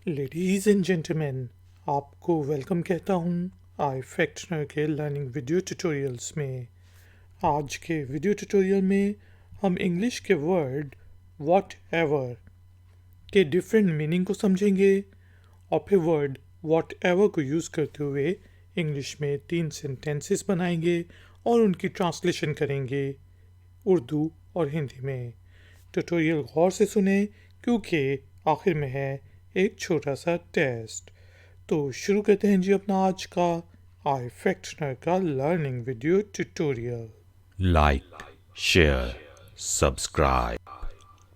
Ladies and gentleman, आपको welcome कहता हूँ आई फैक्शनर के लर्निंग वीडियो ट्यूटोरियल्स में। आज के वीडियो ट्यूटोरियल में हम इंग्लिश के वर्ड वॉट एवर के डिफरेंट मीनिंग को समझेंगे और फिर वर्ड वॉट एवर को यूज़ करते हुए इंग्लिश में 3 सेंटेंसेस बनाएंगे और उनकी ट्रांसलेशन करेंगे उर्दू और हिंदी में। ट्यूटोरियल गौर से सुने क्योंकि आखिर में है एक छोटा सा टेस्ट। तो शुरू करते हैं जी अपना आज का आई फैक्शनर का learning video tutorial. Like, share, subscribe.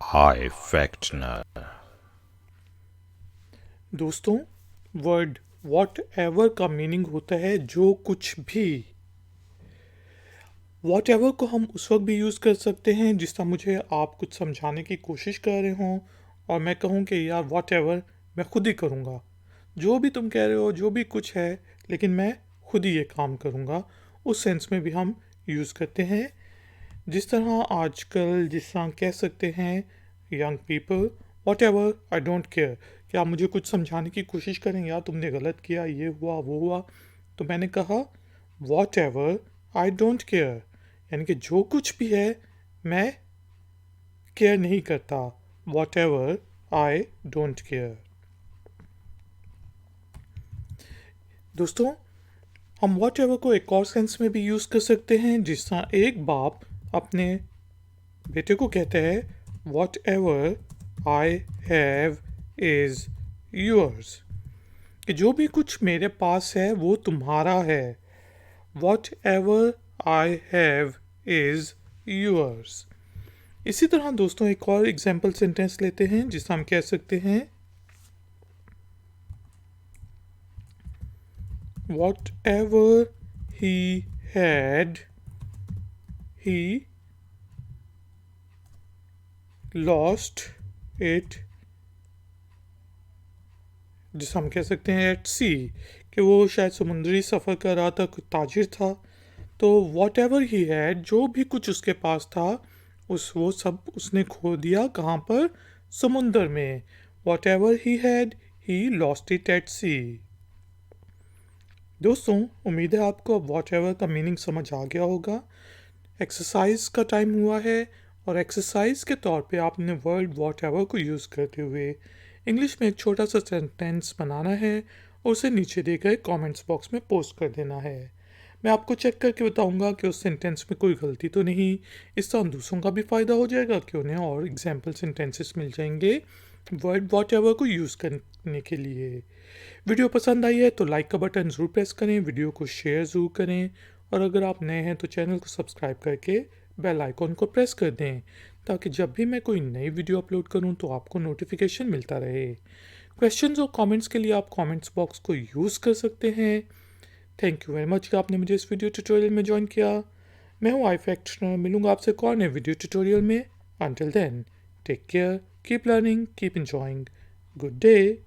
Hi, Factner. दोस्तों, वर्ड वॉट एवर का मीनिंग होता है जो कुछ भी। वॉट एवर को हम उस वक्त भी यूज़ कर सकते हैं जिस तरह मुझे आप कुछ समझाने की कोशिश कर रहे हों और मैं कहूँ कि यार वॉट एवर मैं खुद ही करूँगा, जो भी तुम कह रहे हो जो भी कुछ है, लेकिन मैं खुद ही ये काम करूँगा। उस सेंस में भी हम यूज़ करते हैं। जिस तरह आजकल जिस तरह कह सकते हैं young people, what ever I don't care, कि आप मुझे कुछ समझाने की कोशिश करें यार तुमने गलत किया, ये हुआ वो हुआ, तो मैंने कहा what ever I don't care, यानी कि जो कुछ भी है मैं केयर नहीं करता। What ever I don't care. दोस्तों, हम वॉट एवर को एक और सेंस में भी यूज़ कर सकते हैं जिस तरह एक बाप अपने बेटे को कहते हैं what ever I have is yours, कि जो भी कुछ मेरे पास है वो तुम्हारा है। What ever I have is yours. इसी तरह दोस्तों एक और एग्जाम्पल सेंटेंस लेते हैं जिससे हम कह सकते हैं what ever he had he lost it, जिसे हम कह सकते हैं एट सी, कि वो शायद समुद्री सफ़र कर रहा था, कुछ ताजिर था, तो वॉट एवर ही हैड, जो भी कुछ उसके पास था वो सब उसने खो दिया। कहाँ पर? समुंदर में। Whatever he had he lost it at sea. दोस्तों, उम्मीद है आपको अब वॉट एवर का मीनिंग समझ आ गया होगा। एक्सरसाइज का टाइम हुआ है और एक्सरसाइज के तौर पे आपने वर्ड वॉट एवर को यूज़ करते हुए इंग्लिश में एक छोटा सा सेंटेंस बनाना है और उसे नीचे दिए गए कमेंट्स बॉक्स में पोस्ट कर देना है। मैं आपको चेक करके बताऊंगा कि उस सेंटेंस में कोई गलती तो नहीं। इस तरह दूसरों का भी फ़ायदा हो जाएगा कि उन्हें और एग्जाम्पल सेंटेंसेस मिल जाएंगे वर्ड वॉट एवर को यूज़ करने के लिए। वीडियो पसंद आई है तो लाइक का बटन ज़रूर प्रेस करें, वीडियो को शेयर ज़रूर करें और अगर आप नए हैं तो चैनल को सब्सक्राइब करके बेल आइकॉन को प्रेस कर दें ताकि जब भी मैं कोई नई वीडियो अपलोड करूं तो आपको नोटिफिकेशन मिलता रहे। क्वेश्चंस और कमेंट्स के लिए आप कमेंट्स बॉक्स को यूज़ कर सकते हैं। थैंक यू वेरी मच कि आपने मुझे इस वीडियो ट्यूटोरियल में ज्वाइन किया। मैं हूँ आई फैक्शनर, मिलूंगा आपसे एक और नए वीडियो ट्यूटोरियल में। Until then, take care, keep learning, keep enjoying, good day.